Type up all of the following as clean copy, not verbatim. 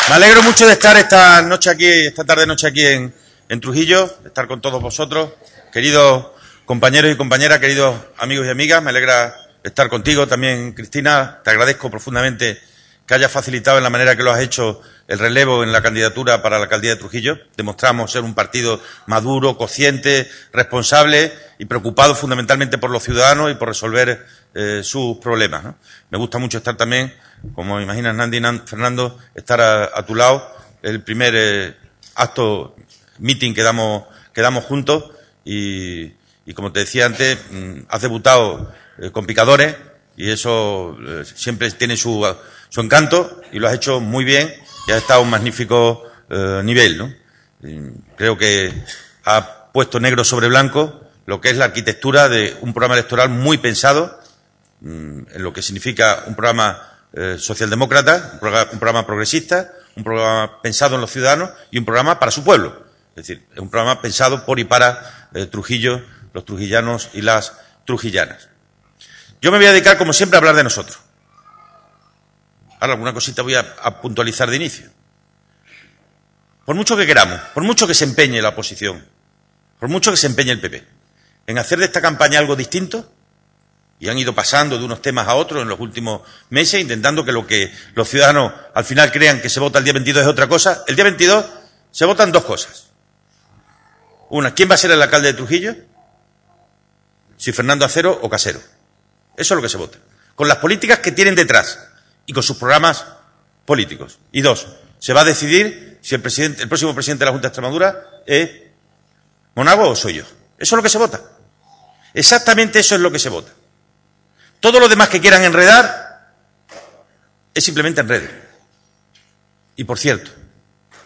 Me alegro mucho de estar esta tarde-noche aquí en Trujillo, de estar con todos vosotros, queridos compañeros y compañeras, queridos amigos y amigas. Me alegra estar contigo también, Cristina. Te agradezco profundamente que hayas facilitado en la manera que lo has hecho el relevo en la candidatura para la alcaldía de Trujillo. Demostramos ser un partido maduro, consciente, responsable y preocupado fundamentalmente por los ciudadanos y por resolver sus problemas, ¿no? Me gusta mucho estar también, como imaginas, Nandi y Fernando, estar a tu lado. El primer meeting que damos juntos y como te decía antes, has debutado con picadores y eso siempre tiene su encanto y lo has hecho muy bien y has estado a un magnífico nivel, ¿no? Creo que has puesto negro sobre blanco lo que es la arquitectura de un programa electoral muy pensado, en lo que significa un programa socialdemócrata, un programa progresista, un programa pensado en los ciudadanos y un programa para su pueblo. Es decir, es un programa pensado por y para Trujillo, los trujillanos y las trujillanas. Yo me voy a dedicar, como siempre, a hablar de nosotros. Ahora, alguna cosita voy a puntualizar de inicio. Por mucho que queramos, por mucho que se empeñe la oposición, por mucho que se empeñe el PP en hacer de esta campaña algo distinto, y han ido pasando de unos temas a otros en los últimos meses, intentando que lo que los ciudadanos al final crean que se vota el día 22 es otra cosa. El día 22 se votan dos cosas. Una, ¿quién va a ser el alcalde de Trujillo? Si Fernando Acero o Casero. Eso es lo que se vota. Con las políticas que tienen detrás y con sus programas políticos. Y dos, se va a decidir si el próximo presidente de la Junta de Extremadura es Monago o soy yo. Eso es lo que se vota. Exactamente eso es lo que se vota. Todo lo demás que quieran enredar es simplemente enredo. Y por cierto,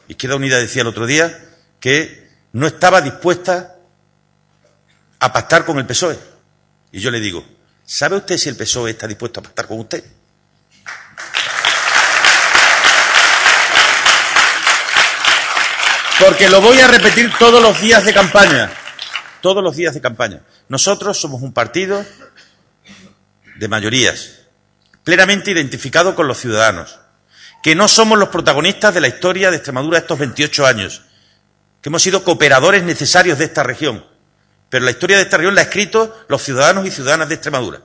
Izquierda Unida decía el otro día que no estaba dispuesta a pactar con el PSOE. Y yo le digo, ¿sabe usted si el PSOE está dispuesto a pactar con usted? Porque lo voy a repetir todos los días de campaña. Todos los días de campaña. Nosotros somos un partido de mayorías, plenamente identificado con los ciudadanos, que no somos los protagonistas de la historia de Extremadura estos 28 años, que hemos sido cooperadores necesarios de esta región, pero la historia de esta región la han escrito los ciudadanos y ciudadanas de Extremadura,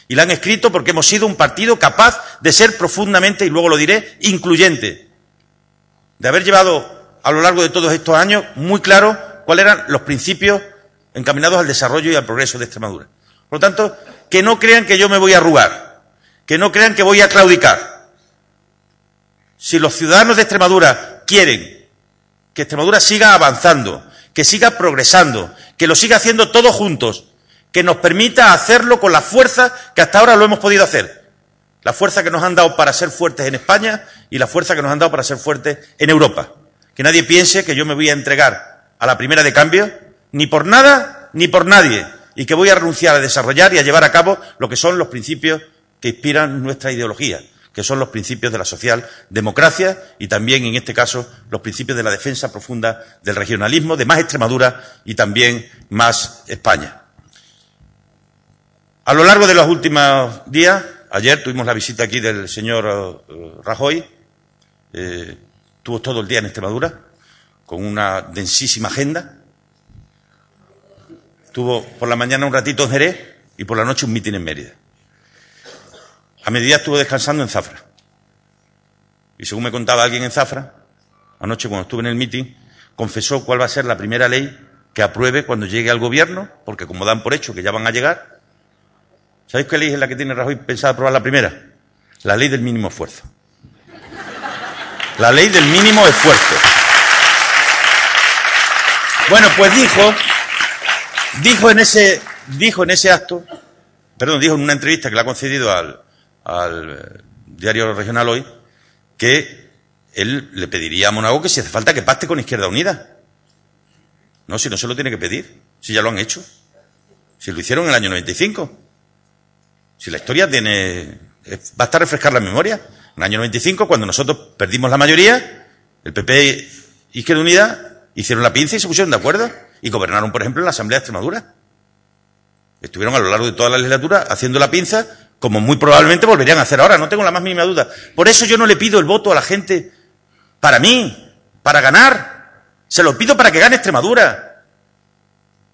y la han escrito porque hemos sido un partido capaz de ser profundamente, y luego lo diré, incluyente, de haber llevado a lo largo de todos estos años muy claro cuáles eran los principios encaminados al desarrollo y al progreso de Extremadura. Por lo tanto, que no crean que yo me voy a arrugar, que no crean que voy a claudicar. Si los ciudadanos de Extremadura quieren que Extremadura siga avanzando, que siga progresando, que lo siga haciendo todos juntos, que nos permita hacerlo con la fuerza que hasta ahora lo hemos podido hacer. La fuerza que nos han dado para ser fuertes en España y la fuerza que nos han dado para ser fuertes en Europa. Que nadie piense que yo me voy a entregar a la primera de cambio, ni por nada ni por nadie, y que voy a renunciar a desarrollar y a llevar a cabo lo que son los principios que inspiran nuestra ideología, que son los principios de la socialdemocracia y también, en este caso, los principios de la defensa profunda del regionalismo, de más Extremadura y también más España. A lo largo de los últimos días, ayer tuvimos la visita aquí del señor Rajoy, estuvo todo el día en Extremadura, con una densísima agenda. Estuvo por la mañana un ratito en Jerez y por la noche un mitin en Mérida. A mediodía estuvo descansando en Zafra. Y según me contaba alguien en Zafra, anoche cuando estuve en el mitin, confesó cuál va a ser la primera ley que apruebe cuando llegue al gobierno, porque como dan por hecho que ya van a llegar. ¿Sabéis qué ley es la que tiene Rajoy pensada aprobar la primera? La ley del mínimo esfuerzo. La ley del mínimo esfuerzo. Bueno, pues dijo en ese acto, dijo en una entrevista que le ha concedido al diario regional Hoy, que él le pediría a Monago que si hace falta que pacte con Izquierda Unida. No, si no se lo tiene que pedir, si ya lo han hecho. Si lo hicieron en el año 95. Si la historia basta refrescar la memoria. En el año 95, cuando nosotros perdimos la mayoría, el PP e Izquierda Unida hicieron la pinza y se pusieron de acuerdo y gobernaron, por ejemplo, en la Asamblea de Extremadura. Estuvieron a lo largo de toda la legislatura haciendo la pinza, como muy probablemente volverían a hacer ahora, no tengo la más mínima duda. Por eso yo no le pido el voto a la gente para mí, para ganar. Se lo pido para que gane Extremadura.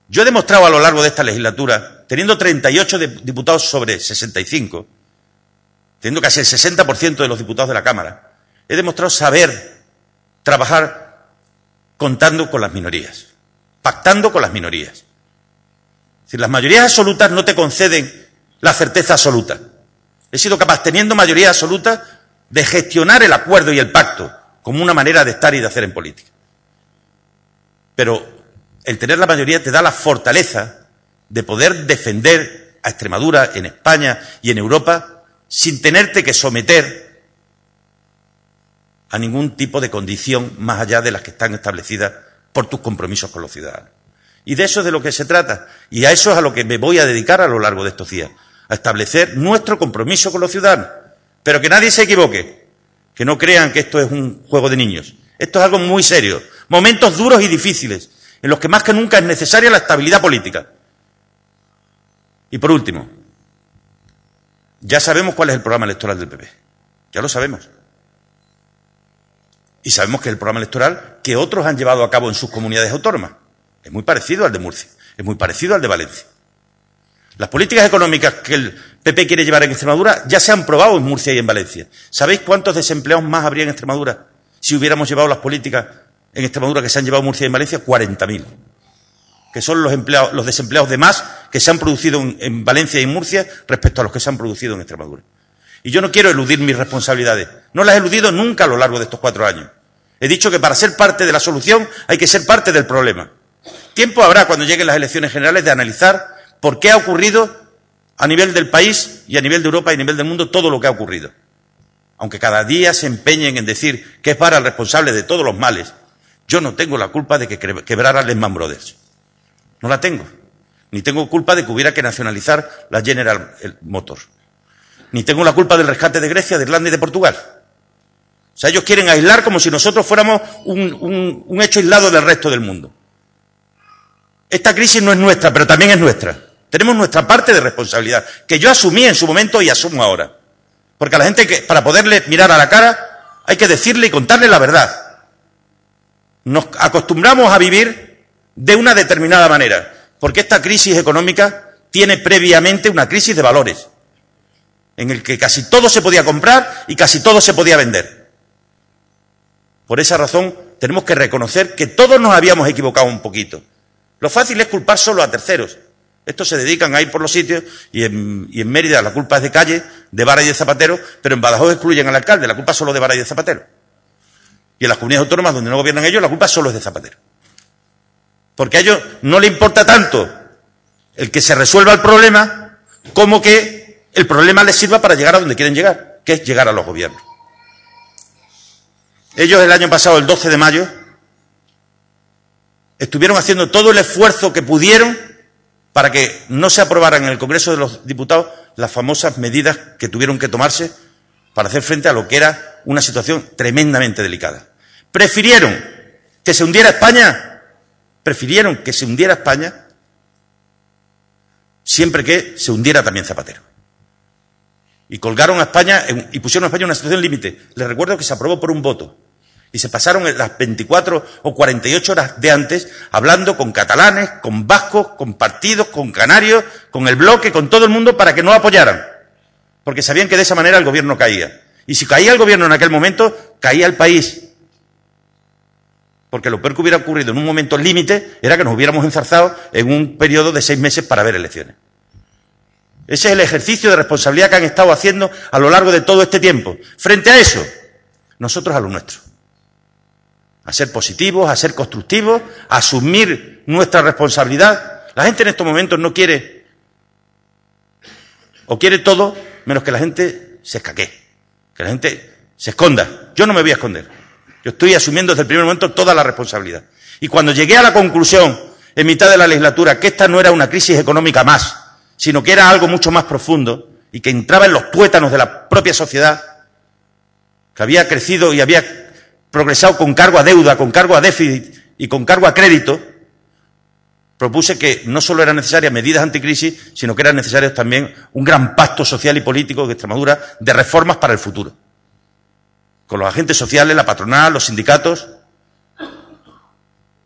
Yo he demostrado a lo largo de esta legislatura, teniendo 38 diputados sobre 65, teniendo casi el 60% de los diputados de la Cámara, he demostrado saber trabajar contando con las minorías, pactando con las minorías. Es decir, las mayorías absolutas no te conceden la certeza absoluta. He sido capaz, teniendo mayoría absoluta, de gestionar el acuerdo y el pacto como una manera de estar y de hacer en política. Pero el tener la mayoría te da la fortaleza de poder defender a Extremadura en España y en Europa sin tenerte que someter a ningún tipo de condición más allá de las que están establecidas por tus compromisos con los ciudadanos. Y de eso es de lo que se trata. Y a eso es a lo que me voy a dedicar a lo largo de estos días. A establecer nuestro compromiso con los ciudadanos. Pero que nadie se equivoque. Que no crean que esto es un juego de niños. Esto es algo muy serio. Momentos duros y difíciles, en los que más que nunca es necesaria la estabilidad política. Y por último, ya sabemos cuál es el programa electoral del PP. Ya lo sabemos. Y sabemos que es el programa electoral que otros han llevado a cabo en sus comunidades autónomas. Es muy parecido al de Murcia, es muy parecido al de Valencia. Las políticas económicas que el PP quiere llevar en Extremadura ya se han probado en Murcia y en Valencia. ¿Sabéis cuántos desempleados más habría en Extremadura si hubiéramos llevado las políticas en Extremadura que se han llevado en Murcia y en Valencia? 40.000. Que son los desempleados de más que se han producido en Valencia y en Murcia respecto a los que se han producido en Extremadura. Y yo no quiero eludir mis responsabilidades. No las he eludido nunca a lo largo de estos 4 años. He dicho que para ser parte de la solución hay que ser parte del problema. Tiempo habrá cuando lleguen las elecciones generales de analizar por qué ha ocurrido a nivel del país y a nivel de Europa y a nivel del mundo todo lo que ha ocurrido. Aunque cada día se empeñen en decir que es para el responsable de todos los males, yo no tengo la culpa de que quebrara Lehman Brothers. No la tengo. Ni tengo culpa de que hubiera que nacionalizar la General Motors. Ni tengo la culpa del rescate de Grecia, de Irlanda y de Portugal. O sea, ellos quieren aislar como si nosotros fuéramos un hecho aislado del resto del mundo. Esta crisis no es nuestra, pero también es nuestra. Tenemos nuestra parte de responsabilidad, que yo asumí en su momento y asumo ahora. Porque a la gente, para poderle mirar a la cara, hay que decirle y contarle la verdad. Nos acostumbramos a vivir de una determinada manera, porque esta crisis económica tiene previamente una crisis de valores, en el que casi todo se podía comprar y casi todo se podía vender. Por esa razón, tenemos que reconocer que todos nos habíamos equivocado un poquito. Lo fácil es culpar solo a terceros. Estos se dedican a ir por los sitios y en Mérida la culpa es de Calle, de Vara y de Zapatero, pero en Badajoz excluyen al alcalde, la culpa es solo de Vara y de Zapatero. Y en las comunidades autónomas donde no gobiernan ellos, la culpa solo es de Zapatero. Porque a ellos no les importa tanto el que se resuelva el problema como que el problema les sirva para llegar a donde quieren llegar, que es llegar a los gobiernos. Ellos el año pasado, el 12 de mayo, estuvieron haciendo todo el esfuerzo que pudieron para que no se aprobaran en el Congreso de los Diputados las famosas medidas que tuvieron que tomarse para hacer frente a lo que era una situación tremendamente delicada. Prefirieron que se hundiera España, siempre que se hundiera también Zapatero. Y colgaron a España y pusieron a España en una situación límite. Les recuerdo que se aprobó por un voto. Y se pasaron las 24 o 48 horas de antes hablando con catalanes, con vascos, con partidos, con canarios, con el bloque, con todo el mundo para que no apoyaran. Porque sabían que de esa manera el gobierno caía. Y si caía el gobierno en aquel momento, caía el país. Porque lo peor que hubiera ocurrido en un momento límite era que nos hubiéramos enzarzado en un periodo de 6 meses para ver elecciones. Ese es el ejercicio de responsabilidad que han estado haciendo a lo largo de todo este tiempo. Frente a eso, nosotros a lo nuestro. A ser positivos, a ser constructivos, a asumir nuestra responsabilidad. La gente en estos momentos no quiere, o quiere todo, menos que la gente se escaquee, que la gente se esconda. Yo no me voy a esconder. Yo estoy asumiendo desde el primer momento toda la responsabilidad. Y cuando llegué a la conclusión, en mitad de la legislatura, que esta no era una crisis económica más, sino que era algo mucho más profundo y que entraba en los tuétanos de la propia sociedad, que había crecido y había progresado con cargo a deuda, con cargo a déficit y con cargo a crédito, propuse que no solo eran necesarias medidas anticrisis, sino que eran necesarios también un gran pacto social y político de Extremadura de reformas para el futuro. Con los agentes sociales, la patronal, los sindicatos,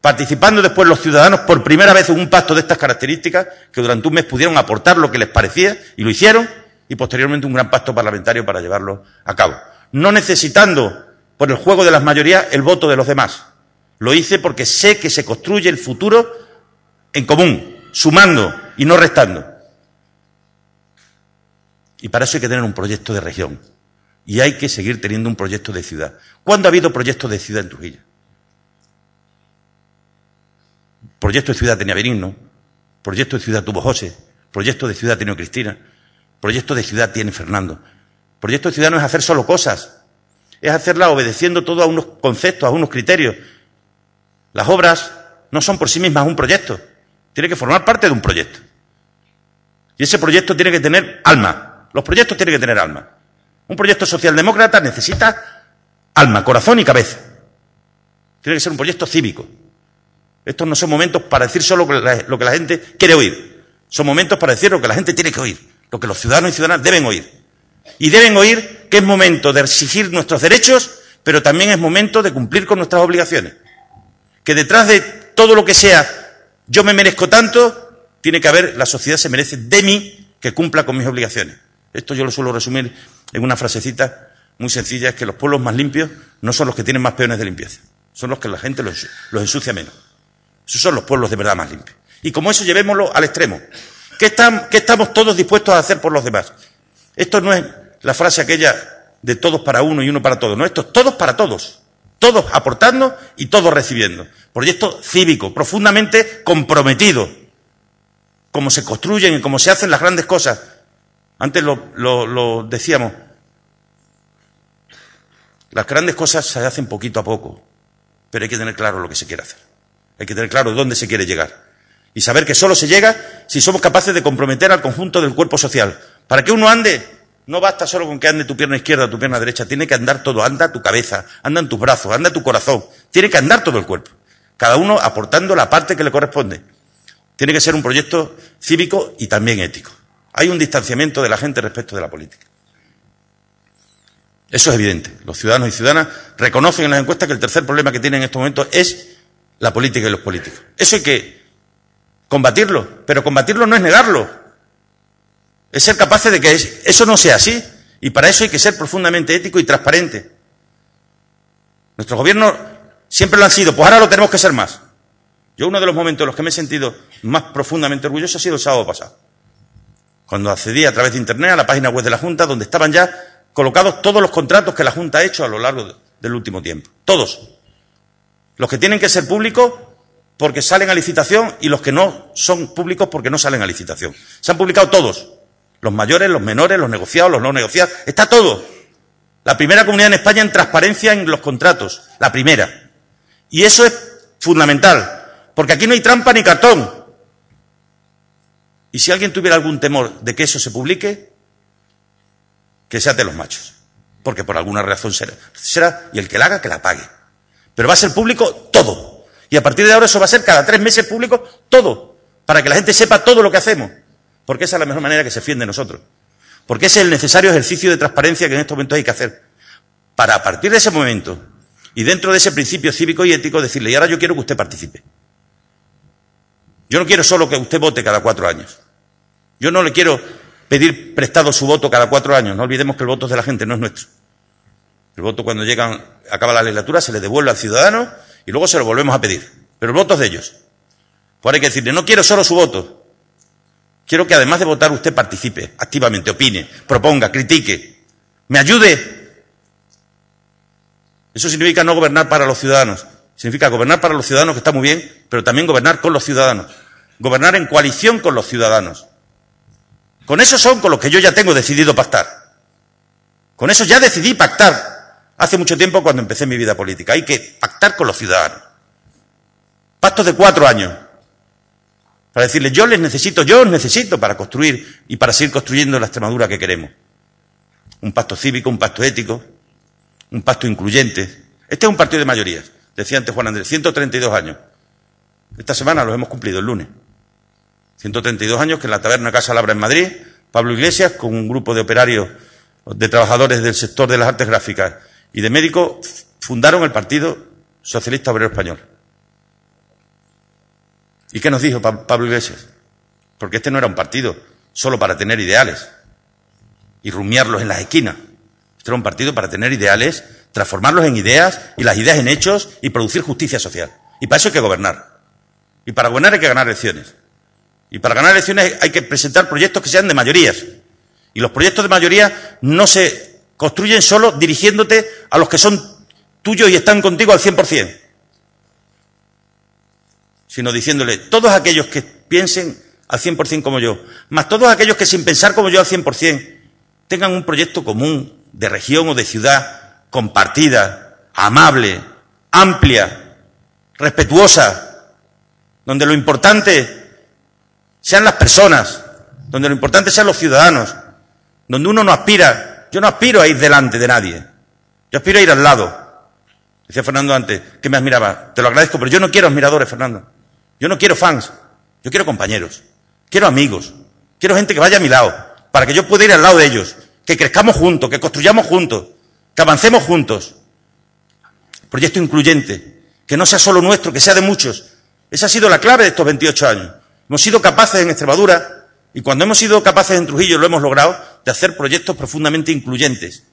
participando después los ciudadanos por primera vez en un pacto de estas características, que durante un mes pudieron aportar lo que les parecía, y lo hicieron, y posteriormente un gran pacto parlamentario para llevarlo a cabo. No necesitando, por el juego de las mayorías, el voto de los demás. Lo hice porque sé que se construye el futuro en común, sumando y no restando. Y para eso hay que tener un proyecto de región. Y hay que seguir teniendo un proyecto de ciudad. ¿Cuándo ha habido proyectos de ciudad en Trujillo? Proyecto de ciudad tenía Benigno, proyecto de ciudad tuvo José, proyecto de ciudad tiene Cristina, proyecto de ciudad tiene Fernando. Proyecto de ciudad no es hacer solo cosas, es hacerla obedeciendo todo a unos conceptos, a unos criterios. Las obras no son por sí mismas un proyecto, tiene que formar parte de un proyecto. Y ese proyecto tiene que tener alma, los proyectos tienen que tener alma. Un proyecto socialdemócrata necesita alma, corazón y cabeza. Tiene que ser un proyecto cívico. Estos no son momentos para decir solo lo que la gente quiere oír. Son momentos para decir lo que la gente tiene que oír, lo que los ciudadanos y ciudadanas deben oír. Y deben oír que es momento de exigir nuestros derechos, pero también es momento de cumplir con nuestras obligaciones. Que detrás de todo lo que sea yo me merezco tanto, tiene que haber la sociedad se merece de mí que cumpla con mis obligaciones. Esto yo lo suelo resumir en una frasecita muy sencilla, es que los pueblos más limpios no son los que tienen más peones de limpieza, son los que la gente los ensucia menos. Esos son los pueblos de verdad más limpios. Y como eso llevémoslo al extremo. ¿Qué estamos todos dispuestos a hacer por los demás? Esto no es la frase aquella de todos para uno y uno para todos. No, esto es todos para todos. Todos aportando y todos recibiendo. Proyecto cívico, profundamente comprometido. Cómo se construyen y cómo se hacen las grandes cosas. Antes lo decíamos. Las grandes cosas se hacen poquito a poco. Pero hay que tener claro lo que se quiere hacer. Hay que tener claro dónde se quiere llegar. Y saber que solo se llega si somos capaces de comprometer al conjunto del cuerpo social. Para que uno ande, no basta solo con que ande tu pierna izquierda o tu pierna derecha, tiene que andar todo, anda tu cabeza, andan tus brazos, anda tu corazón, tiene que andar todo el cuerpo. Cada uno aportando la parte que le corresponde. Tiene que ser un proyecto cívico y también ético. Hay un distanciamiento de la gente respecto de la política. Eso es evidente. Los ciudadanos y ciudadanas reconocen en las encuestas que el tercer problema que tienen en estos momentos es la política y los políticos. Eso hay que combatirlo, pero combatirlo no es negarlo. Es ser capaces de que eso no sea así. Y para eso hay que ser profundamente ético y transparente. Nuestros gobiernos siempre lo han sido, pues ahora lo tenemos que ser más. Yo uno de los momentos en los que me he sentido más profundamente orgulloso ha sido el sábado pasado. Cuando accedí a través de Internet a la página web de la Junta, donde estaban ya colocados todos los contratos que la Junta ha hecho a lo largo del último tiempo. Todos. Los que tienen que ser públicos porque salen a licitación y los que no son públicos porque no salen a licitación. Se han publicado todos. Los mayores, los menores, los negociados, los no negociados. Está todo. La primera comunidad en España en transparencia en los contratos. La primera. Y eso es fundamental. Porque aquí no hay trampa ni cartón. Y si alguien tuviera algún temor de que eso se publique, que se ate los machos. Porque por alguna razón será y el que la haga, que la pague. Pero va a ser público todo. Y a partir de ahora eso va a ser cada 3 meses público todo. Para que la gente sepa todo lo que hacemos. Porque esa es la mejor manera que se fiende nosotros. Porque ese es el necesario ejercicio de transparencia que en estos momentos hay que hacer. Para a partir de ese momento y dentro de ese principio cívico y ético decirle, y ahora yo quiero que usted participe. Yo no quiero solo que usted vote cada 4 años. Yo no le quiero pedir prestado su voto cada 4 años. No olvidemos que el voto es de la gente, no es nuestro. El voto cuando acaba la legislatura se le devuelve al ciudadano y luego se lo volvemos a pedir. Pero el voto es de ellos. Pues ahora hay que decirle, no quiero solo su voto. Quiero que además de votar usted participe activamente, opine, proponga, critique, me ayude. Eso significa no gobernar para los ciudadanos. Significa gobernar para los ciudadanos, que está muy bien, pero también gobernar con los ciudadanos. Gobernar en coalición con los ciudadanos. Con esos son con los que yo ya tengo decidido pactar. Con eso ya decidí pactar. Hace mucho tiempo cuando empecé mi vida política. Hay que pactar con los ciudadanos. Pactos de 4 años. Para decirles, yo os necesito para construir y para seguir construyendo la Extremadura que queremos. Un pacto cívico, un pacto ético, un pacto incluyente. Este es un partido de mayorías. Decía antes Juan Andrés, 132 años. Esta semana los hemos cumplido el lunes. 132 años que en la taberna Casa Labra en Madrid, Pablo Iglesias, con un grupo de operarios, de trabajadores del sector de las artes gráficas y de médicos, fundaron el Partido Socialista Obrero Español. ¿Y qué nos dijo Pablo Iglesias? Porque este no era un partido solo para tener ideales y rumiarlos en las esquinas. Este era un partido para tener ideales, transformarlos en ideas y las ideas en hechos y producir justicia social. Y para eso hay que gobernar. Y para gobernar hay que ganar elecciones. Y para ganar elecciones hay que presentar proyectos que sean de mayorías. Y los proyectos de mayoría no se construyen solo dirigiéndote a los que son tuyos y están contigo al 100%. Sino diciéndole, todos aquellos que piensen al 100% como yo, más todos aquellos que sin pensar como yo al 100%, tengan un proyecto común de región o de ciudad compartida, amable, amplia, respetuosa, donde lo importante sean las personas, donde lo importante sean los ciudadanos, donde uno no aspira, yo no aspiro a ir delante de nadie, yo aspiro a ir al lado. Decía Fernando antes, que me admiraba, te lo agradezco, pero yo no quiero admiradores, Fernando, yo no quiero fans, yo quiero compañeros, quiero amigos, quiero gente que vaya a mi lado, para que yo pueda ir al lado de ellos, que crezcamos juntos, que construyamos juntos, que avancemos juntos. Proyecto incluyente, que no sea solo nuestro, que sea de muchos. Esa ha sido la clave de estos 28 años. Hemos sido capaces en Extremadura, y cuando hemos sido capaces en Trujillo lo hemos logrado, de hacer proyectos profundamente incluyentes,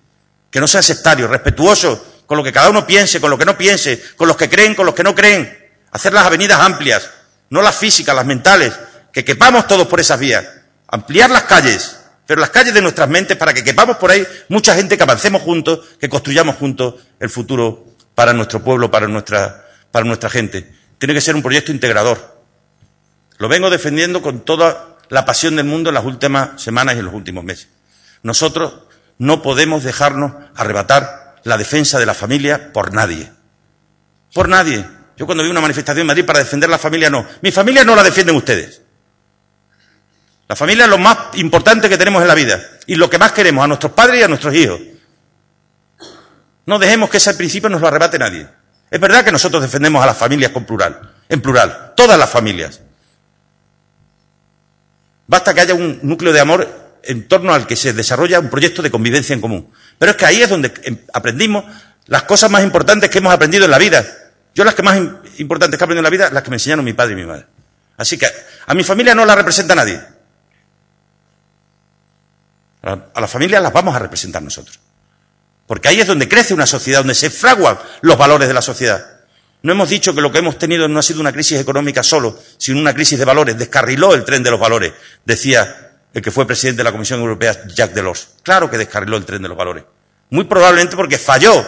que no sean sectarios, respetuosos con lo que cada uno piense, con lo que no piense, con los que creen, con los que no creen. Hacer las avenidas amplias, no las físicas, las mentales, que quepamos todos por esas vías. Ampliar las calles, pero las calles de nuestras mentes para que quepamos por ahí mucha gente, que avancemos juntos, que construyamos juntos el futuro para nuestro pueblo, para nuestra gente. Tiene que ser un proyecto integrador. Lo vengo defendiendo con toda la pasión del mundo en las últimas semanas y en los últimos meses. Nosotros no podemos dejarnos arrebatar la defensa de la familia por nadie. Por nadie. Yo cuando vi una manifestación en Madrid para defender la familia, no. Mi familia no la defienden ustedes. La familia es lo más importante que tenemos en la vida y lo que más queremos a nuestros padres y a nuestros hijos. No dejemos que ese principio nos lo arrebate nadie. Es verdad que nosotros defendemos a las familias en plural, todas las familias. Basta que haya un núcleo de amor en torno al que se desarrolla un proyecto de convivencia en común. Pero es que ahí es donde aprendimos las cosas más importantes que hemos aprendido en la vida. Yo las que más importantes que he aprendido en la vida, las que me enseñaron mi padre y mi madre. Así que a mi familia no la representa nadie. A las familias las vamos a representar nosotros. Porque ahí es donde crece una sociedad, donde se fraguan los valores de la sociedad. No hemos dicho que lo que hemos tenido no ha sido una crisis económica solo, sino una crisis de valores. Descarriló el tren de los valores, decía el que fue presidente de la Comisión Europea, Jacques Delors. Claro que descarriló el tren de los valores. Muy probablemente porque falló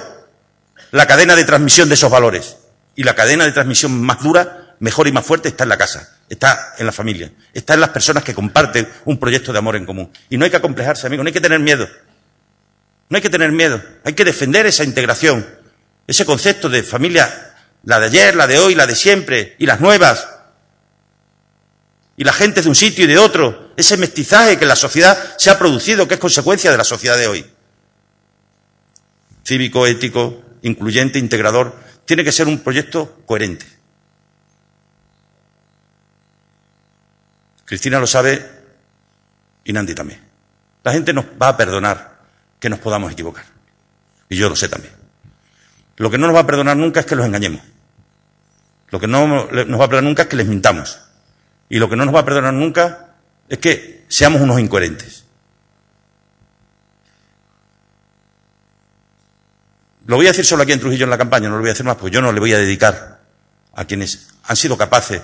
la cadena de transmisión de esos valores. Y la cadena de transmisión más dura, mejor y más fuerte está en la casa, está en la familia, está en las personas que comparten un proyecto de amor en común. Y no hay que acomplejarse, amigos, no hay que tener miedo. No hay que tener miedo, hay que defender esa integración, ese concepto de familia, la de ayer, la de hoy, la de siempre, y las nuevas, y la gente de un sitio y de otro, ese mestizaje que en la sociedad se ha producido, que es consecuencia de la sociedad de hoy. Cívico, ético, incluyente, integrador, tiene que ser un proyecto coherente. Cristina lo sabe y Nandi también. La gente nos va a perdonar que nos podamos equivocar. Y yo lo sé también. Lo que no nos va a perdonar nunca es que los engañemos. Lo que no nos va a perdonar nunca es que les mintamos. Y lo que no nos va a perdonar nunca es que seamos unos incoherentes. Lo voy a decir solo aquí en Trujillo en la campaña, no lo voy a hacer más, porque yo no le voy a dedicar a quienes han sido capaces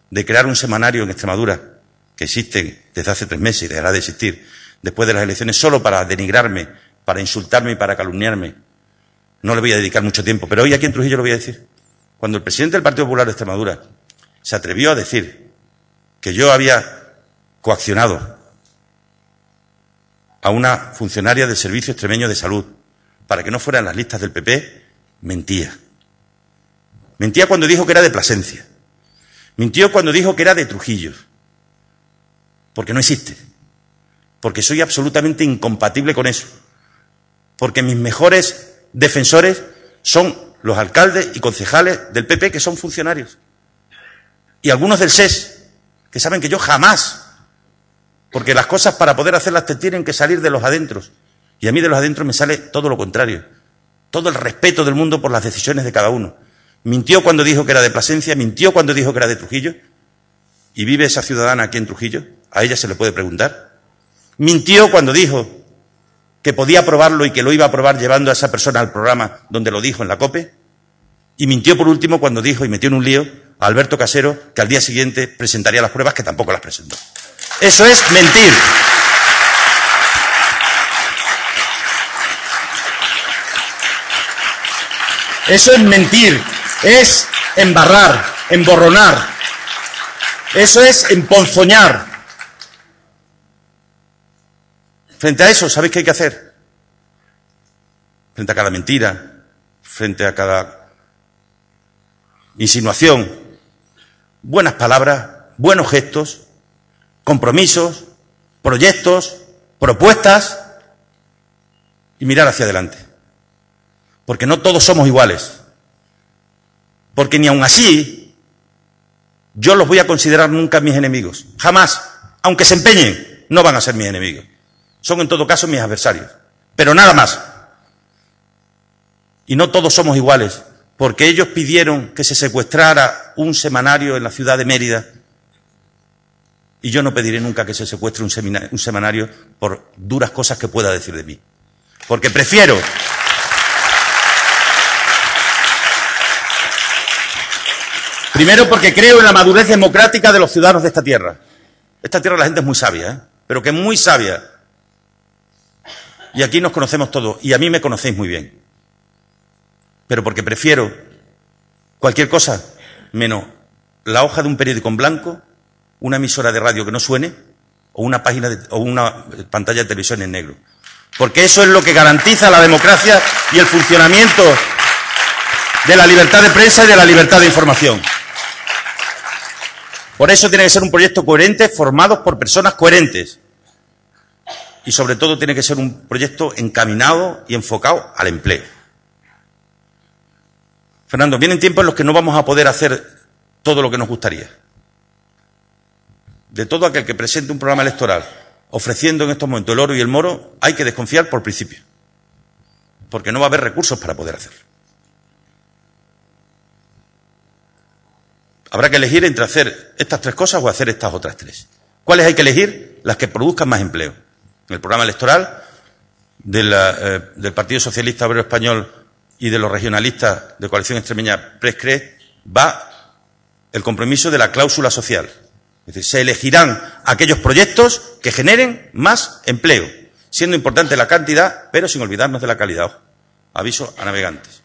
de crear un semanario en Extremadura, que existe desde hace 3 meses y dejará de existir después de las elecciones, solo para denigrarme, para insultarme y para calumniarme. No le voy a dedicar mucho tiempo, pero hoy aquí en Trujillo lo voy a decir. Cuando el presidente del Partido Popular de Extremadura se atrevió a decir que yo había coaccionado a una funcionaria del Servicio Extremeño de Salud para que no fuera en las listas del PP, mentía. Mentía cuando dijo que era de Plasencia. Mintió cuando dijo que era de Trujillo. Porque no existe. Porque soy absolutamente incompatible con eso. Porque mis mejores defensores son los alcaldes y concejales del PP que son funcionarios. Y algunos del SES, que saben que yo jamás, porque las cosas para poder hacerlas te tienen que salir de los adentros. Y a mí de los adentros me sale todo lo contrario. Todo el respeto del mundo por las decisiones de cada uno. Mintió cuando dijo que era de Plasencia, mintió cuando dijo que era de Trujillo. ¿Y vive esa ciudadana aquí en Trujillo? ¿A ella se le puede preguntar? Mintió cuando dijo que podía aprobarlo y que lo iba a aprobar llevando a esa persona al programa donde lo dijo en la COPE. Y mintió por último cuando dijo y metió en un lío a Alberto Casero que al día siguiente presentaría las pruebas, que tampoco las presentó. Eso es mentir. Eso es mentir, es embarrar, emborronar. Eso es emponzoñar. Frente a eso, ¿sabéis qué hay que hacer? Frente a cada mentira, frente a cada insinuación, buenas palabras, buenos gestos, compromisos, proyectos, propuestas y mirar hacia adelante. Porque no todos somos iguales. Porque ni aun así yo los voy a considerar nunca mis enemigos. Jamás. Aunque se empeñen, no van a ser mis enemigos. Son en todo caso mis adversarios. Pero nada más. Y no todos somos iguales. Porque ellos pidieron que se secuestrara un semanario en la ciudad de Mérida. Y yo no pediré nunca que se secuestre un semanario por duras cosas que pueda decir de mí. Porque prefiero... Primero porque creo en la madurez democrática de los ciudadanos de esta tierra. Esta tierra la gente es muy sabia, pero que es muy sabia. Y aquí nos conocemos todos, y a mí me conocéis muy bien. Pero porque prefiero cualquier cosa menos la hoja de un periódico en blanco, una emisora de radio que no suene, o una pantalla de televisión en negro. Porque eso es lo que garantiza la democracia y el funcionamiento de la libertad de prensa y de la libertad de información. Por eso tiene que ser un proyecto coherente, formado por personas coherentes. Y sobre todo tiene que ser un proyecto encaminado y enfocado al empleo. Fernando, vienen tiempos en los que no vamos a poder hacer todo lo que nos gustaría. De todo aquel que presente un programa electoral ofreciendo en estos momentos el oro y el moro, hay que desconfiar por principio. Porque no va a haber recursos para poder hacerlo. Habrá que elegir entre hacer estas tres cosas o hacer estas otras tres. ¿Cuáles hay que elegir? Las que produzcan más empleo. En el programa electoral del Partido Socialista Obrero Español y de los regionalistas de Coalición Extremeña PRES-CRES va el compromiso de la cláusula social. Es decir, se elegirán aquellos proyectos que generen más empleo, siendo importante la cantidad, pero sin olvidarnos de la calidad. Ojo, aviso a navegantes.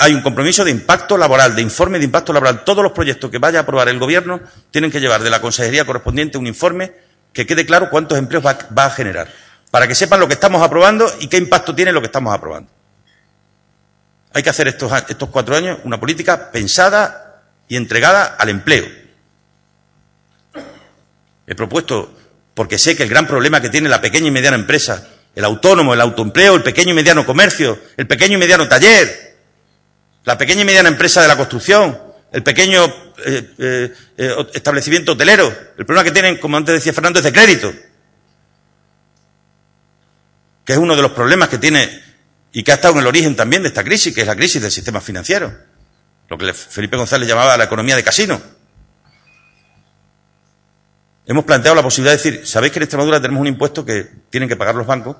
Hay un compromiso de impacto laboral, de informe de impacto laboral. Todos los proyectos que vaya a aprobar el Gobierno tienen que llevar de la consejería correspondiente un informe que quede claro cuántos empleos va a generar, para que sepan lo que estamos aprobando y qué impacto tiene lo que estamos aprobando. Hay que hacer estos 4 años una política pensada y entregada al empleo. He propuesto, porque sé que el gran problema que tiene la pequeña y mediana empresa, el autónomo, el autoempleo, el pequeño y mediano comercio, el pequeño y mediano taller, la pequeña y mediana empresa de la construcción, el pequeño establecimiento hotelero, el problema que tienen, como antes decía Fernando, es de crédito, que es uno de los problemas que tiene y que ha estado en el origen también de esta crisis, que es la crisis del sistema financiero, lo que Felipe González llamaba la economía de casino. Hemos planteado la posibilidad de decir, ¿sabéis que en Extremadura tenemos un impuesto que tienen que pagar los bancos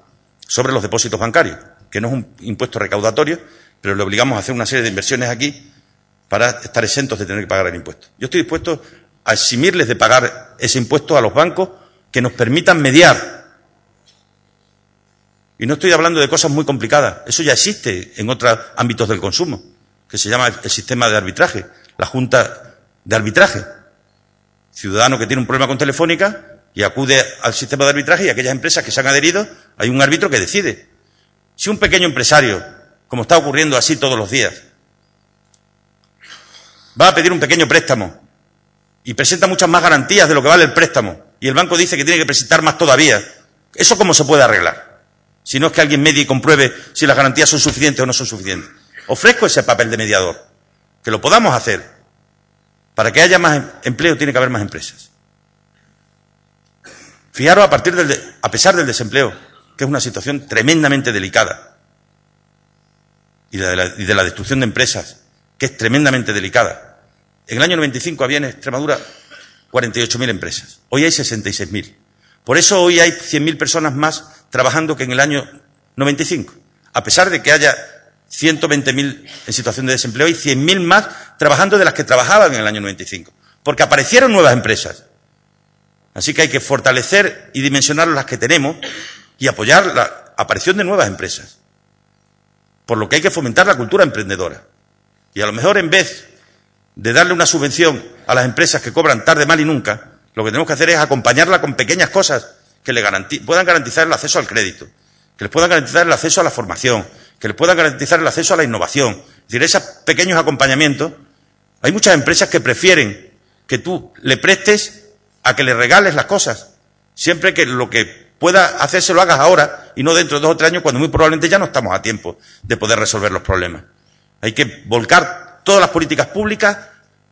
sobre los depósitos bancarios? Que no es un impuesto recaudatorio, pero le obligamos a hacer una serie de inversiones aquí para estar exentos de tener que pagar el impuesto. Yo estoy dispuesto a eximirles de pagar ese impuesto a los bancos que nos permitan mediar. Y no estoy hablando de cosas muy complicadas. Eso ya existe en otros ámbitos del consumo, que se llama el sistema de arbitraje, la Junta de Arbitraje. Ciudadano que tiene un problema con Telefónica y acude al sistema de arbitraje y aquellas empresas que se han adherido, hay un árbitro que decide. Si un pequeño empresario, como está ocurriendo así todos los días, va a pedir un pequeño préstamo y presenta muchas más garantías de lo que vale el préstamo y el banco dice que tiene que presentar más todavía, ¿eso cómo se puede arreglar? Si no es que alguien medie y compruebe si las garantías son suficientes o no son suficientes. Ofrezco ese papel de mediador, que lo podamos hacer. Para que haya más empleo tiene que haber más empresas. Fijaros, a pesar del desempleo, que es una situación tremendamente delicada, y de la destrucción de empresas, que es tremendamente delicada. En el año 95 había en Extremadura 48.000 empresas. Hoy hay 66.000. Por eso hoy hay 100.000 personas más trabajando que en el año 95. A pesar de que haya 120.000 en situación de desempleo, hay 100.000 más trabajando de las que trabajaban en el año 95. Porque aparecieron nuevas empresas. Así que hay que fortalecer y dimensionar las que tenemos y apoyar la aparición de nuevas empresas. Por lo que hay que fomentar la cultura emprendedora. Y a lo mejor en vez de darle una subvención a las empresas que cobran tarde, mal y nunca, lo que tenemos que hacer es acompañarla con pequeñas cosas que le puedan garantizar el acceso al crédito, que les puedan garantizar el acceso a la formación, que les puedan garantizar el acceso a la innovación. Es decir, esos pequeños acompañamientos. Hay muchas empresas que prefieren que tú le prestes a que le regales las cosas, siempre que lo que pueda hacerse lo hagas ahora y no dentro de 2 o 3 años, cuando muy probablemente ya no estamos a tiempo de poder resolver los problemas. Hay que volcar todas las políticas públicas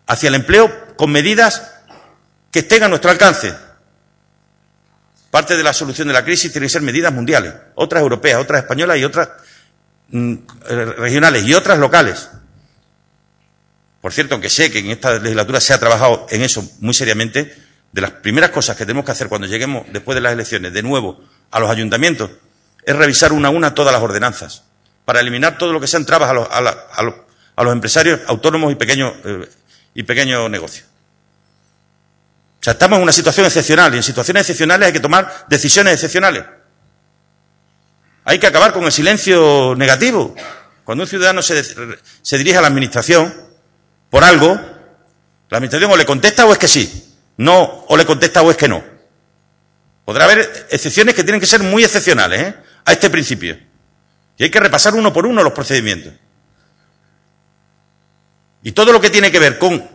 hacia el empleo con medidas que estén a nuestro alcance. Parte de la solución de la crisis tiene que ser medidas mundiales, otras europeas, otras españolas y otras regionales y otras locales. Por cierto, aunque sé que en esta legislatura se ha trabajado en eso muy seriamente, de las primeras cosas que tenemos que hacer cuando lleguemos después de las elecciones de nuevo a los ayuntamientos es revisar una a una todas las ordenanzas para eliminar todo lo que sean trabas a los empresarios autónomos y pequeños negocios. O sea, estamos en una situación excepcional y en situaciones excepcionales hay que tomar decisiones excepcionales. Hay que acabar con el silencio negativo. Cuando un ciudadano se dirige a la administración por algo, la administración o le contesta o es que sí. No, o le contesta o es que no. Podrá haber excepciones que tienen que ser muy excepcionales, a este principio. Y hay que repasar uno por uno los procedimientos. Y todo lo que tiene que ver con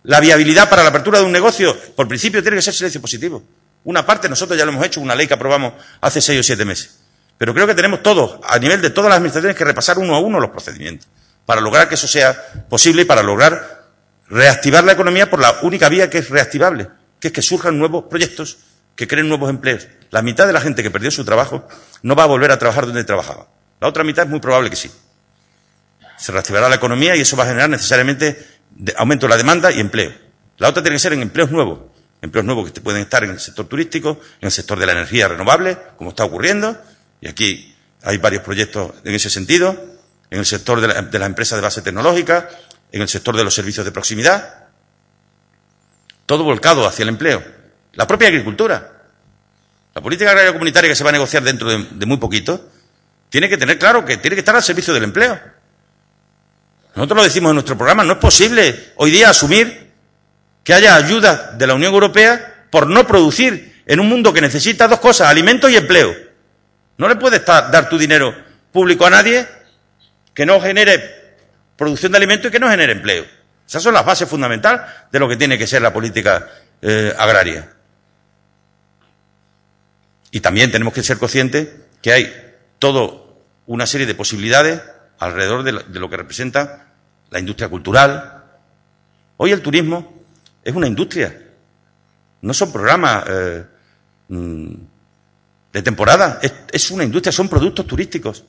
la viabilidad para la apertura de un negocio, por principio tiene que ser silencio positivo. Una parte nosotros ya lo hemos hecho, una ley que aprobamos hace 6 o 7 meses. Pero creo que tenemos todos, a nivel de todas las administraciones, que repasar uno a uno los procedimientos para lograr que eso sea posible y para lograr reactivar la economía por la única vía que es reactivable, que es que surjan nuevos proyectos, que creen nuevos empleos. La mitad de la gente que perdió su trabajo no va a volver a trabajar donde trabajaba. La otra mitad es muy probable que sí. Se reactivará la economía y eso va a generar necesariamente aumento de la demanda y empleo. La otra tiene que ser en empleos nuevos que pueden estar en el sector turístico, en el sector de la energía renovable, como está ocurriendo, y aquí hay varios proyectos en ese sentido, en el sector de las empresas de base tecnológica, en el sector de los servicios de proximidad, todo volcado hacia el empleo. La propia agricultura. La política agraria comunitaria que se va a negociar dentro de muy poquito, tiene que tener claro que tiene que estar al servicio del empleo. Nosotros lo decimos en nuestro programa, no es posible hoy día asumir que haya ayuda de la Unión Europea por no producir en un mundo que necesita 2 cosas, alimentos y empleo. No le puedes dar tu dinero público a nadie que no genere producción de alimentos y que no genere empleo. Esas son las bases fundamentales de lo que tiene que ser la política agraria. Y también tenemos que ser conscientes que hay toda una serie de posibilidades alrededor de lo que representa la industria cultural. Hoy el turismo es una industria, no son programas de temporada, es una industria, son productos turísticos.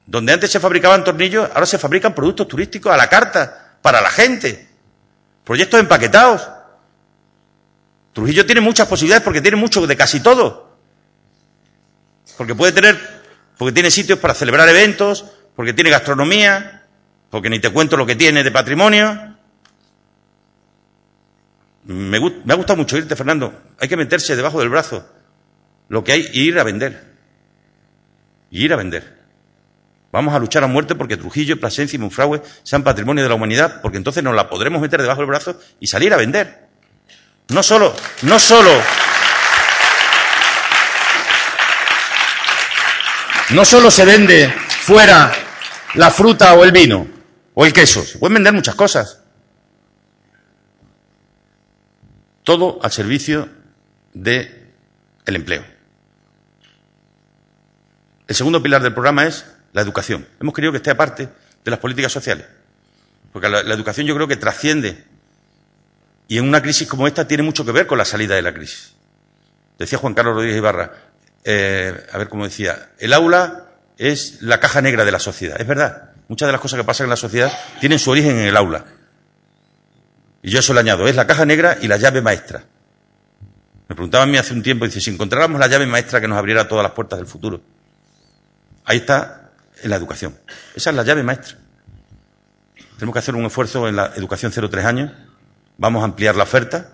Donde antes se fabricaban tornillos, ahora se fabrican productos turísticos a la carta, para la gente. Proyectos empaquetados. Trujillo tiene muchas posibilidades porque tiene mucho de casi todo. Porque tiene sitios para celebrar eventos, porque tiene gastronomía, porque ni te cuento lo que tiene de patrimonio. Me ha gustado mucho irte, Fernando. Hay que meterse debajo del brazo lo que hay y ir a vender. Y ir a vender. Vamos a luchar a muerte porque Trujillo, Plasencia y Monfragüe sean patrimonio de la humanidad, porque entonces nos la podremos meter debajo del brazo y salir a vender. No solo se vende fuera la fruta o el vino o el queso, se pueden vender muchas cosas. Todo al servicio del empleo. El segundo pilar del programa es la educación. Hemos querido que esté aparte de las políticas sociales, porque la educación yo creo que trasciende y en una crisis como esta tiene mucho que ver con la salida de la crisis. Decía Juan Carlos Rodríguez Ibarra, a ver cómo decía, el aula es la caja negra de la sociedad. Es verdad, muchas de las cosas que pasan en la sociedad tienen su origen en el aula. Y yo eso le añado, es la caja negra y la llave maestra. Me preguntaban a mí hace un tiempo, dice, si encontráramos la llave maestra que nos abriera todas las puertas del futuro. Ahí está, en la educación. Esa es la llave maestra. Tenemos que hacer un esfuerzo en la educación 0-3 años. Vamos a ampliar la oferta.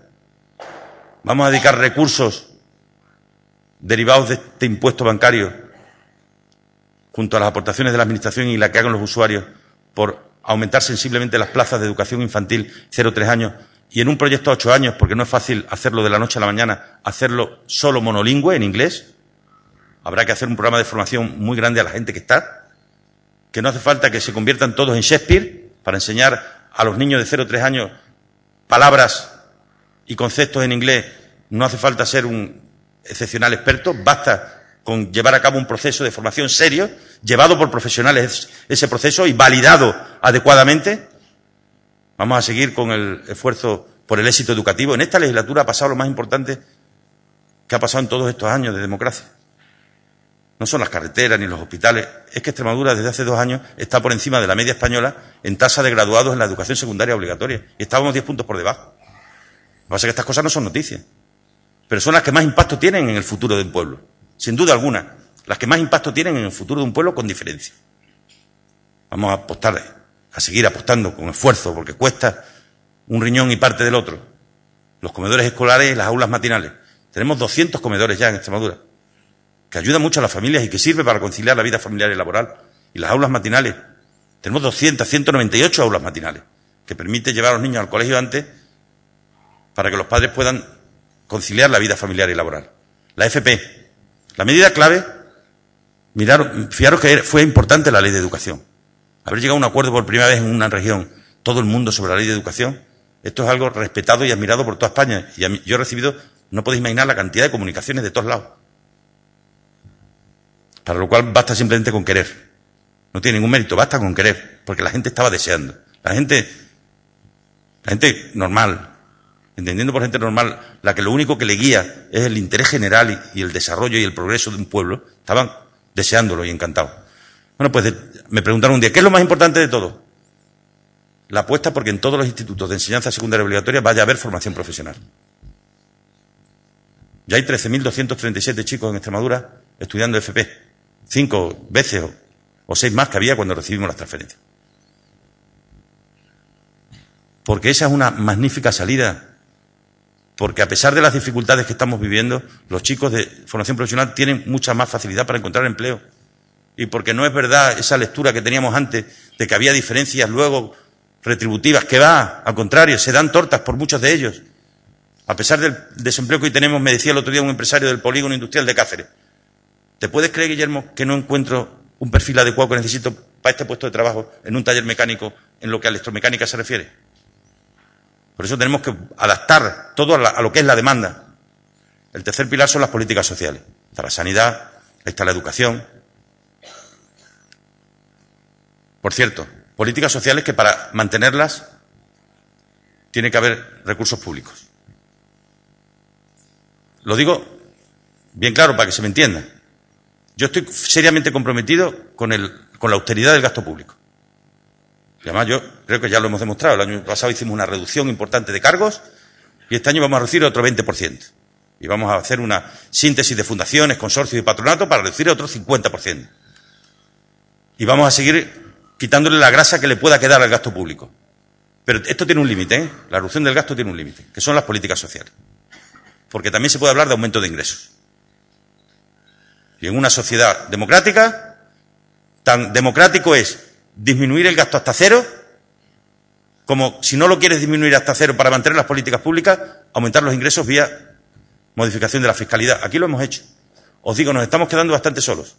Vamos a dedicar recursos derivados de este impuesto bancario junto a las aportaciones de la Administración y la que hagan los usuarios por aumentar sensiblemente las plazas de educación infantil 0-3 años y en un proyecto a 8 años, porque no es fácil hacerlo de la noche a la mañana, hacerlo solo monolingüe en inglés. Habrá que hacer un programa de formación muy grande a la gente que está, que no hace falta que se conviertan todos en Shakespeare para enseñar a los niños de 0-3 años palabras y conceptos en inglés. No hace falta ser un excepcional experto, basta con llevar a cabo un proceso de formación serio, llevado por profesionales ese proceso y validado adecuadamente. Vamos a seguir con el esfuerzo por el éxito educativo. En esta legislatura ha pasado lo más importante que ha pasado en todos estos años de democracia. No son las carreteras ni los hospitales, es que Extremadura desde hace 2 años está por encima de la media española en tasa de graduados en la educación secundaria obligatoria. Y estábamos 10 puntos por debajo. Lo que pasa es que estas cosas no son noticias, pero son las que más impacto tienen en el futuro de un pueblo. Sin duda alguna, las que más impacto tienen en el futuro de un pueblo con diferencia. Vamos a apostar, a seguir apostando con esfuerzo, porque cuesta un riñón y parte del otro. Los comedores escolares y las aulas matinales. Tenemos 200 comedores ya en Extremadura, que ayudan mucho a las familias y que sirve para conciliar la vida familiar y laboral. Y las aulas matinales. Tenemos 198 aulas matinales, que permite llevar a los niños al colegio antes para que los padres puedan conciliar la vida familiar y laboral. La FP. La medida clave, fijaros que fue importante la ley de educación. Haber llegado a un acuerdo por primera vez en una región, todo el mundo sobre la ley de educación, esto es algo respetado y admirado por toda España. Y yo he recibido, no podéis imaginar la cantidad de comunicaciones de todos lados. Para lo cual basta simplemente con querer. No tiene ningún mérito, basta con querer, porque la gente estaba deseando. La gente normal, entendiendo por gente normal, la que lo único que le guía es el interés general y el desarrollo y el progreso de un pueblo, estaban deseándolo y encantados. Bueno, pues me preguntaron un día, ¿qué es lo más importante de todo? La apuesta porque en todos los institutos de enseñanza secundaria obligatoria vaya a haber formación profesional. Ya hay 13.237 chicos en Extremadura estudiando FP, 5 veces o 6 más que había cuando recibimos las transferencias. Porque esa es una magnífica salida. Porque a pesar de las dificultades que estamos viviendo, los chicos de formación profesional tienen mucha más facilidad para encontrar empleo. Y porque no es verdad esa lectura que teníamos antes de que había diferencias luego retributivas, que va, al contrario, se dan tortas por muchos de ellos. A pesar del desempleo que hoy tenemos, me decía el otro día un empresario del polígono industrial de Cáceres, ¿te puedes creer, Guillermo, que no encuentro un perfil adecuado que necesito para este puesto de trabajo en un taller mecánico en lo que a electromecánica se refiere? Por eso tenemos que adaptar todo a lo que es la demanda. El tercer pilar son las políticas sociales. Está la sanidad, está la educación. Por cierto, políticas sociales que para mantenerlas tiene que haber recursos públicos. Lo digo bien claro para que se me entienda. Yo estoy seriamente comprometido con la austeridad del gasto público. Y además yo creo que ya lo hemos demostrado. El año pasado hicimos una reducción importante de cargos y este año vamos a reducir otro 20%. Y vamos a hacer una síntesis de fundaciones, consorcios y patronatos para reducir otro 50%. Y vamos a seguir quitándole la grasa que le pueda quedar al gasto público. Pero esto tiene un límite, ¿eh? La reducción del gasto tiene un límite, que son las políticas sociales. Porque también se puede hablar de aumento de ingresos. Y en una sociedad democrática, tan democrático es disminuir el gasto hasta cero, como si no lo quieres disminuir hasta cero para mantener las políticas públicas, aumentar los ingresos vía modificación de la fiscalidad. Aquí lo hemos hecho. Os digo, nos estamos quedando bastante solos.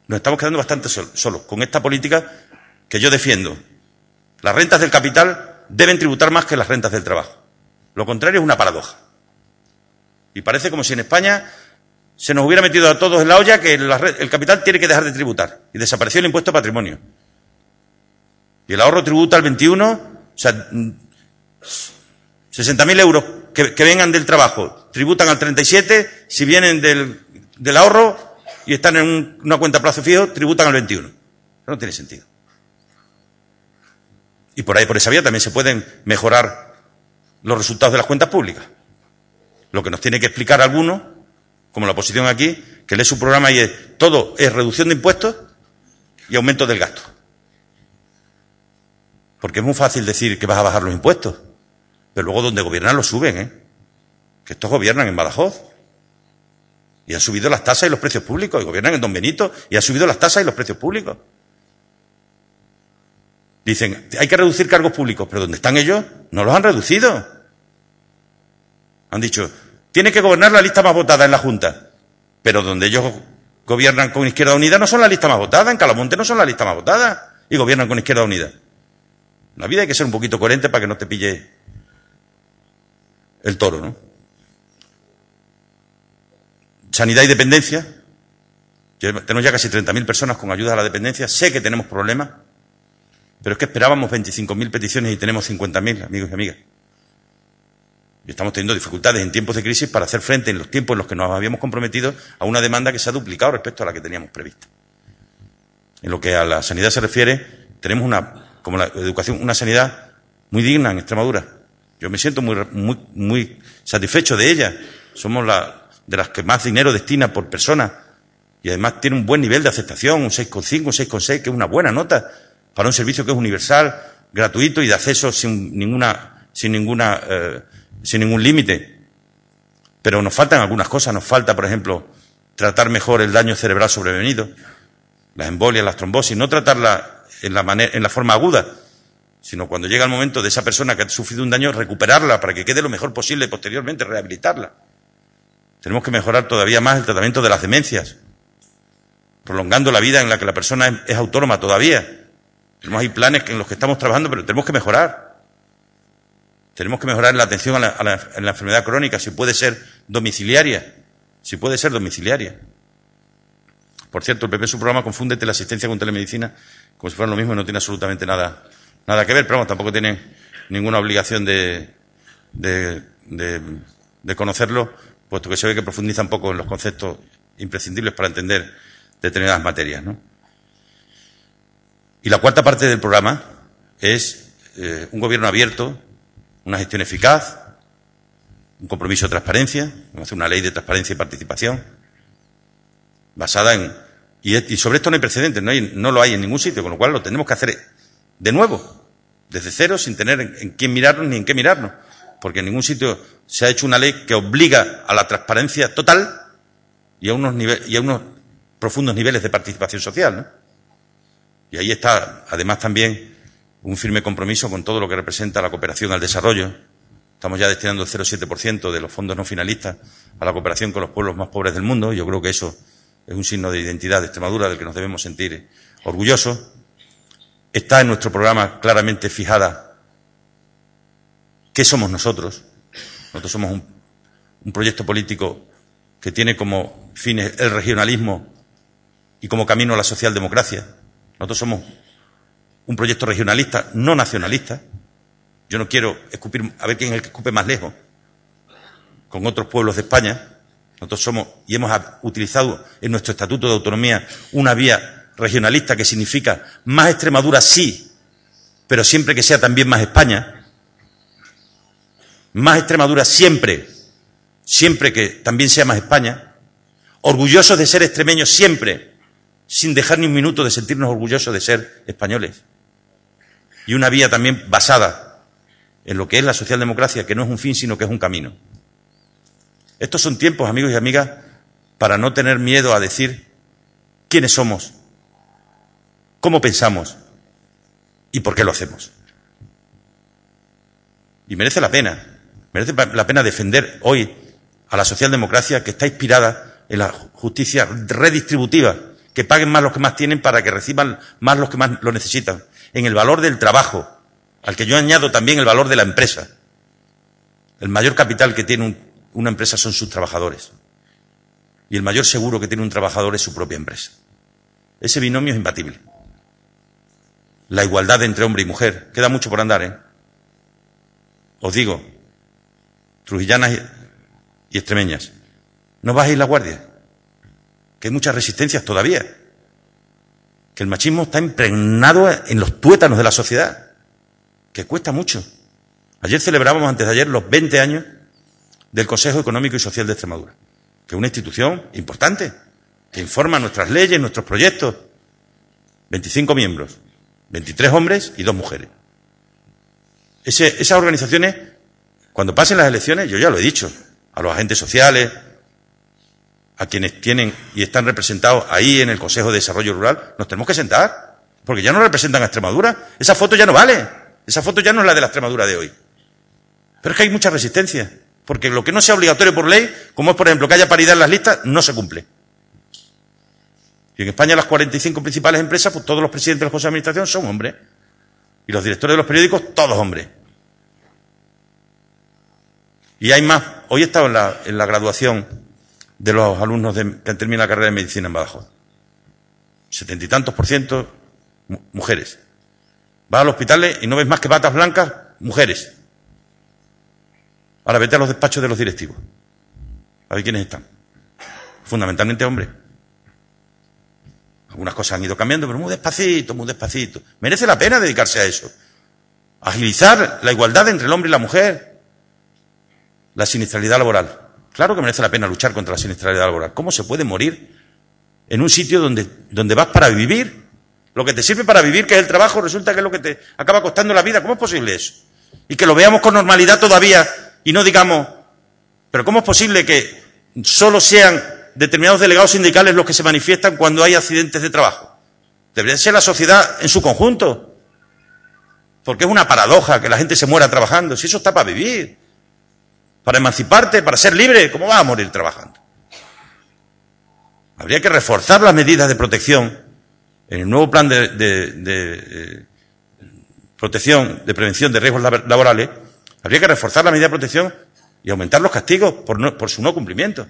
Nos estamos quedando bastante solos con esta política que yo defiendo. Las rentas del capital deben tributar más que las rentas del trabajo. Lo contrario es una paradoja. Y parece como si en España se nos hubiera metido a todos en la olla que el capital tiene que dejar de tributar. Y desapareció el impuesto de patrimonio. Y el ahorro tributa al 21, o sea, 60.000 euros que vengan del trabajo, tributan al 37, si vienen del ahorro y están en una cuenta a plazo fijo, tributan al 21. Eso no tiene sentido. Y por esa vía también se pueden mejorar los resultados de las cuentas públicas. Lo que nos tiene que explicar algunos, como la oposición aquí, que lee su programa y todo es reducción de impuestos y aumento del gasto. Porque es muy fácil decir que vas a bajar los impuestos, pero luego donde gobiernan los suben, ¿eh? Que estos gobiernan en Badajoz y han subido las tasas y los precios públicos, y gobiernan en Don Benito y han subido las tasas y los precios públicos. Dicen, hay que reducir cargos públicos, pero ¿dónde están ellos? No los han reducido. Han dicho, tiene que gobernar la lista más votada en la Junta, pero donde ellos gobiernan con Izquierda Unida no son la lista más votada, en Calamonte no son la lista más votada y gobiernan con Izquierda Unida. En la vida hay que ser un poquito coherente para que no te pille el toro, ¿no? Sanidad y dependencia. Tenemos ya casi 30.000 personas con ayuda a la dependencia. Sé que tenemos problemas, pero es que esperábamos 25.000 peticiones y tenemos 50.000, amigos y amigas. Y estamos teniendo dificultades en tiempos de crisis para hacer frente en los tiempos en los que nos habíamos comprometido a una demanda que se ha duplicado respecto a la que teníamos prevista. En lo que a la sanidad se refiere, tenemos como la educación, una sanidad muy digna en Extremadura. Yo me siento muy satisfecho de ella. Somos de las que más dinero destina por persona y además tiene un buen nivel de aceptación, un 6,5, un 6,6, que es una buena nota para un servicio que es universal, gratuito y de acceso sin ningún límite. Pero nos faltan algunas cosas. Nos falta, por ejemplo, tratar mejor el daño cerebral sobrevenido, las embolias, las trombosis, no tratarla en la forma aguda, sino cuando llega el momento de esa persona que ha sufrido un daño, recuperarla para que quede lo mejor posible y posteriormente rehabilitarla. Tenemos que mejorar todavía más el tratamiento de las demencias, prolongando la vida en la que la persona es autónoma todavía. Tenemos ahí planes en los que estamos trabajando, pero tenemos que mejorar. Tenemos que mejorar la atención en la enfermedad crónica, si puede ser domiciliaria. Si puede ser domiciliaria. Por cierto, el PP en su programa confunde teleasistencia con telemedicina como si fuera lo mismo y no tiene absolutamente nada que ver, pero vamos, tampoco tiene ninguna obligación de conocerlo, puesto que se ve que profundiza un poco en los conceptos imprescindibles para entender determinadas materias, ¿no? Y la cuarta parte del programa es un gobierno abierto, una gestión eficaz, un compromiso de transparencia, vamos a hacer una ley de transparencia y participación, basada en... Y sobre esto no hay precedentes, no lo hay en ningún sitio, con lo cual lo tenemos que hacer de nuevo, desde cero, sin tener en quién mirarnos ni en qué mirarnos, porque en ningún sitio se ha hecho una ley que obliga a la transparencia total y a unos profundos niveles de participación social, ¿no? Y ahí está, además, también un firme compromiso con todo lo que representa la cooperación al desarrollo. Estamos ya destinando el 0,7% de los fondos no finalistas a la cooperación con los pueblos más pobres del mundo. Yo creo que eso es un signo de identidad de Extremadura del que nos debemos sentir orgullosos. Está en nuestro programa claramente fijada qué somos nosotros. Nosotros somos un proyecto político que tiene como fines el regionalismo y como camino a la socialdemocracia. Nosotros somos un proyecto regionalista, no nacionalista. Yo no quiero escupir, a ver quién es el que escupe más lejos, con otros pueblos de España. Nosotros somos, y hemos utilizado en nuestro Estatuto de Autonomía una vía regionalista que significa más Extremadura sí, pero siempre que sea también más España. Más Extremadura siempre que también sea más España. Orgullosos de ser extremeños siempre, sin dejar ni un minuto de sentirnos orgullosos de ser españoles. Y una vía también basada en lo que es la socialdemocracia, que no es un fin, sino que es un camino. Estos son tiempos, amigos y amigas, para no tener miedo a decir quiénes somos, cómo pensamos y por qué lo hacemos. Y merece la pena defender hoy a la socialdemocracia, que está inspirada en la justicia redistributiva, que paguen más los que más tienen para que reciban más los que más lo necesitan, en el valor del trabajo, al que yo añado también el valor de la empresa. El mayor capital que tiene una empresa son sus trabajadores. y el mayor seguro que tiene un trabajador es su propia empresa. Ese binomio es imbatible. La igualdad entre hombre y mujer. Queda mucho por andar, ¿eh? Os digo, trujillanas y extremeñas, no bajéis la guardia, que hay muchas resistencias todavía, que el machismo está impregnado en los tuétanos de la sociedad, que cuesta mucho. Ayer celebrábamos, antes de ayer, los 20 años del Consejo Económico y Social de Extremadura, que es una institución importante, que informa nuestras leyes, nuestros proyectos. 25 miembros, 23 hombres y 2 mujeres. Esas organizaciones, cuando pasen las elecciones, yo ya lo he dicho, a los agentes sociales, a quienes tienen y están representados ahí en el Consejo de Desarrollo Rural, nos tenemos que sentar, porque ya no representan a Extremadura. Esa foto ya no vale, esa foto ya no es la de la Extremadura de hoy. Pero es que hay mucha resistencia, porque lo que no sea obligatorio por ley, como es, por ejemplo, que haya paridad en las listas, no se cumple. Y en España las 45 principales empresas, pues todos los presidentes de los consejos de administración son hombres. Y los directores de los periódicos, todos hombres. Y hay más. Hoy he estado en la graduación de los alumnos que han terminado la carrera de medicina en Badajoz. 70 y tantos % mujeres. Vas a los hospitales y no ves más que batas blancas, mujeres. Ahora vete a los despachos de los directivos. A ver quiénes están. Fundamentalmente hombres. Algunas cosas han ido cambiando, pero muy despacito, muy despacito. Merece la pena dedicarse a eso. Agilizar la igualdad entre el hombre y la mujer. La siniestralidad laboral. Claro que merece la pena luchar contra la siniestralidad laboral. ¿Cómo se puede morir en un sitio donde vas para vivir? Lo que te sirve para vivir, que es el trabajo, resulta que es lo que te acaba costando la vida. ¿Cómo es posible eso? Y que lo veamos con normalidad todavía y no digamos, pero ¿cómo es posible que solo sean determinados delegados sindicales los que se manifiestan cuando hay accidentes de trabajo? Debería ser la sociedad en su conjunto. Porque es una paradoja que la gente se muera trabajando. Si eso está para vivir, para emanciparte, para ser libre, ¿cómo vas a morir trabajando? Habría que reforzar las medidas de protección en el nuevo plan de protección, de prevención de riesgos laborales. Habría que reforzar la medida de protección y aumentar los castigos por su no cumplimiento.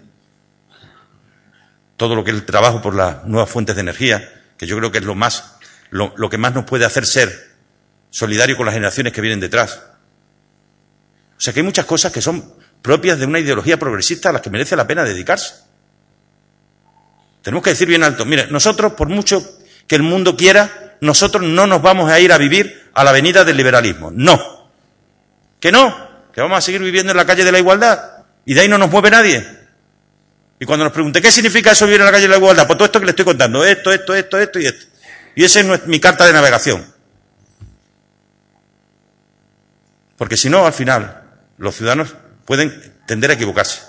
Todo lo que es el trabajo por las nuevas fuentes de energía, que yo creo que es lo que más nos puede hacer ser solidarios con las generaciones que vienen detrás. O sea que hay muchas cosas que son propias de una ideología progresista a las que merece la pena dedicarse. Tenemos que decir bien alto, mire, nosotros, por mucho que el mundo quiera, nosotros no nos vamos a ir a vivir a la avenida del liberalismo. No. Que no, que vamos a seguir viviendo en la calle de la igualdad y de ahí no nos mueve nadie. Y cuando nos pregunte ¿qué significa eso vivir en la calle de la igualdad? Pues todo esto que le estoy contando, esto y esto. Y esa es mi carta de navegación. Porque si no, al final, los ciudadanos pueden tender a equivocarse.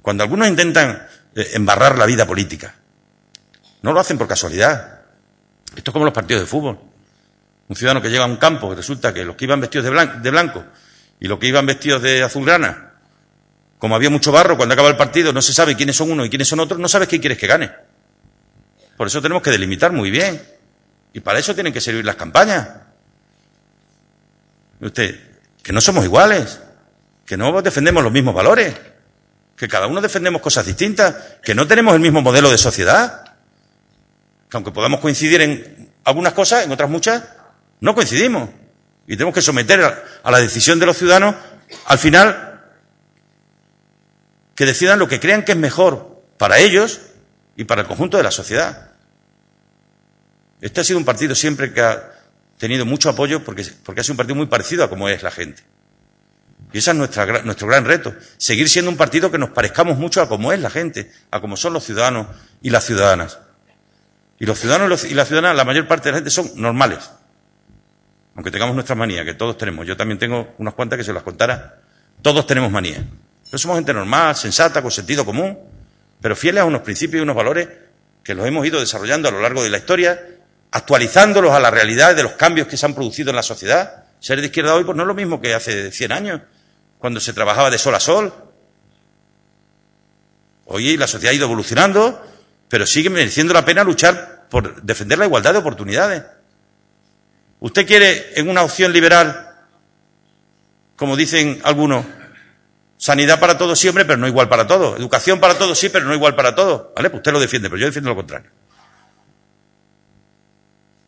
Cuando algunos intentan embarrar la vida política, no lo hacen por casualidad. Esto es como los partidos de fútbol. Un ciudadano que llega a un campo y resulta que los que iban vestidos de blanco y los que iban vestidos de azulgrana, como había mucho barro, cuando acaba el partido no se sabe quiénes son unos y quiénes son otros, no sabes quién quieres que gane. Por eso tenemos que delimitar muy bien. Y para eso tienen que servir las campañas. Usted, que no somos iguales, que no defendemos los mismos valores, que cada uno defendemos cosas distintas, que no tenemos el mismo modelo de sociedad, que aunque podamos coincidir en algunas cosas, en otras muchas, no coincidimos. Y tenemos que someter a la decisión de los ciudadanos, al final, que decidan lo que crean que es mejor para ellos y para el conjunto de la sociedad. Este ha sido un partido siempre que ha tenido mucho apoyo porque ha sido un partido muy parecido a cómo es la gente. Y ese es nuestro gran reto, seguir siendo un partido que nos parezcamos mucho a cómo es la gente, a cómo son los ciudadanos y las ciudadanas. Y los ciudadanos y las ciudadanas, la mayor parte de la gente son normales, aunque tengamos nuestras manías, que todos tenemos. Yo también tengo unas cuantas que se las contara. Todos tenemos manías. Pero somos gente normal, sensata, con sentido común, pero fieles a unos principios y unos valores que los hemos ido desarrollando a lo largo de la historia, actualizándolos a la realidad de los cambios que se han producido en la sociedad. Ser de izquierda hoy pues no es lo mismo que hace 100 años, cuando se trabajaba de sol a sol. Hoy la sociedad ha ido evolucionando, pero sigue mereciendo la pena luchar por defender la igualdad de oportunidades. ¿Usted quiere en una opción liberal, como dicen algunos, Sanidad para todos siempre, pero no igual para todos. Educación para todos sí, pero no igual para todos. ¿Vale? Pues usted lo defiende, pero yo defiendo lo contrario.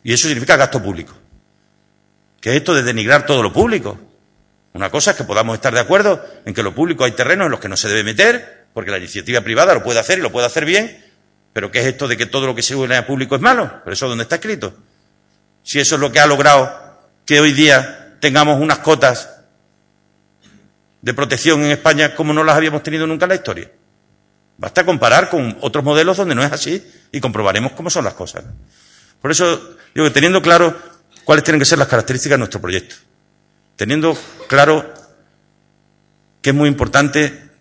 Y eso significa gasto público. ¿Qué es esto de denigrar todo lo público? Una cosa es que podamos estar de acuerdo en que lo público hay terrenos en los que no se debe meter, porque la iniciativa privada lo puede hacer y lo puede hacer bien, pero ¿qué es esto de que todo lo que se une a público es malo? ¿Pero eso dónde está escrito? Si eso es lo que ha logrado que hoy día tengamos unas cotas de protección en España como no las habíamos tenido nunca en la historia. Basta comparar con otros modelos donde no es así y comprobaremos cómo son las cosas. Por eso digo que teniendo claro cuáles tienen que ser las características de nuestro proyecto, teniendo claro que es muy importante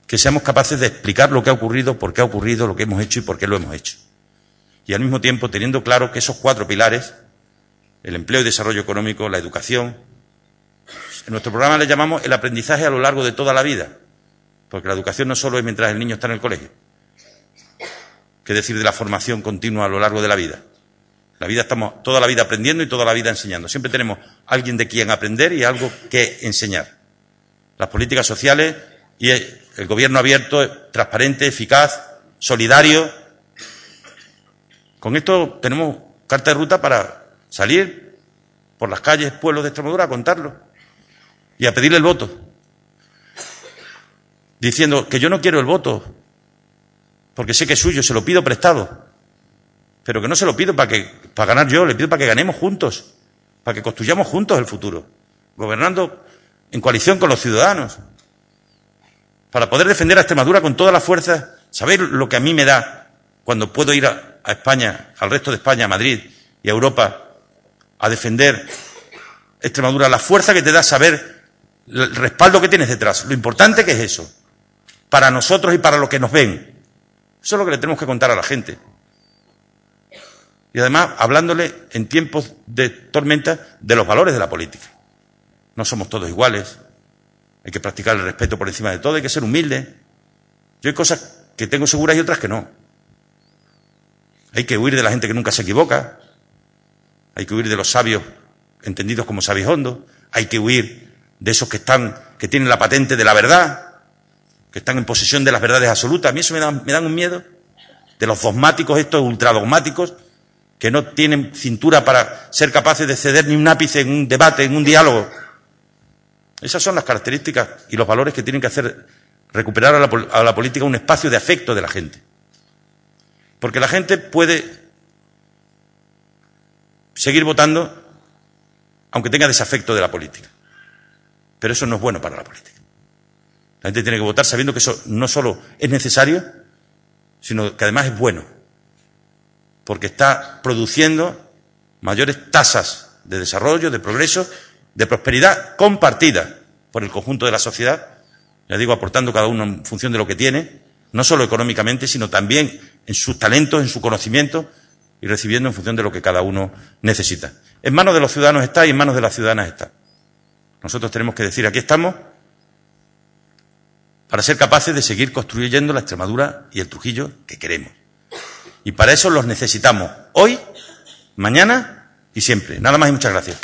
que seamos capaces de explicar lo que ha ocurrido, por qué ha ocurrido, lo que hemos hecho y por qué lo hemos hecho. Y al mismo tiempo teniendo claro que esos 4 pilares, el empleo y desarrollo económico, la educación, en nuestro programa le llamamos el aprendizaje a lo largo de toda la vida, porque la educación no solo es mientras el niño está en el colegio, qué decir de la formación continua a lo largo de la vida. La vida estamos toda la vida aprendiendo y toda la vida enseñando. Siempre tenemos alguien de quien aprender y algo que enseñar. Las políticas sociales y el gobierno abierto, transparente, eficaz, solidario. Con esto tenemos carta de ruta para salir por las calles, pueblos de Extremadura a contarlo y a pedirle el voto. Diciendo que yo no quiero el voto porque sé que es suyo, se lo pido prestado. Pero que no se lo pido para ganar yo, le pido para que ganemos juntos, para que construyamos juntos el futuro, gobernando en coalición con los ciudadanos, para poder defender a Extremadura con todas las fuerzas. ¿Sabéis lo que a mí me da cuando puedo ir a España, al resto de España, a Madrid y a Europa, a defender Extremadura? La fuerza que te da saber el respaldo que tienes detrás, lo importante que es eso, para nosotros y para los que nos ven. Eso es lo que le tenemos que contar a la gente. Y además, hablándole en tiempos de tormenta de los valores de la política. No somos todos iguales. Hay que practicar el respeto por encima de todo. Hay que ser humilde. Yo hay cosas que tengo seguras y otras que no. Hay que huir de la gente que nunca se equivoca. Hay que huir de los sabios entendidos como sabijondos. Hay que huir de esos que tienen la patente de la verdad, que están en posesión de las verdades absolutas. A mí eso me dan un miedo. De los dogmáticos, estos ultradogmáticos, que no tienen cintura para ser capaces de ceder ni un ápice en un debate, en un diálogo. Esas son las características y los valores que tienen que hacer recuperar a la política un espacio de afecto de la gente. Porque la gente puede seguir votando aunque tenga desafecto de la política. Pero eso no es bueno para la política. La gente tiene que votar sabiendo que eso no solo es necesario, sino que además es bueno. Porque está produciendo mayores tasas de desarrollo, de progreso, de prosperidad compartida por el conjunto de la sociedad, ya digo, aportando cada uno en función de lo que tiene, no solo económicamente, sino también en sus talentos, en su conocimiento y recibiendo en función de lo que cada uno necesita. En manos de los ciudadanos está y en manos de las ciudadanas está. Nosotros tenemos que decir, aquí estamos para ser capaces de seguir construyendo la Extremadura y el Trujillo que queremos. Y para eso los necesitamos hoy, mañana y siempre. Nada más y muchas gracias.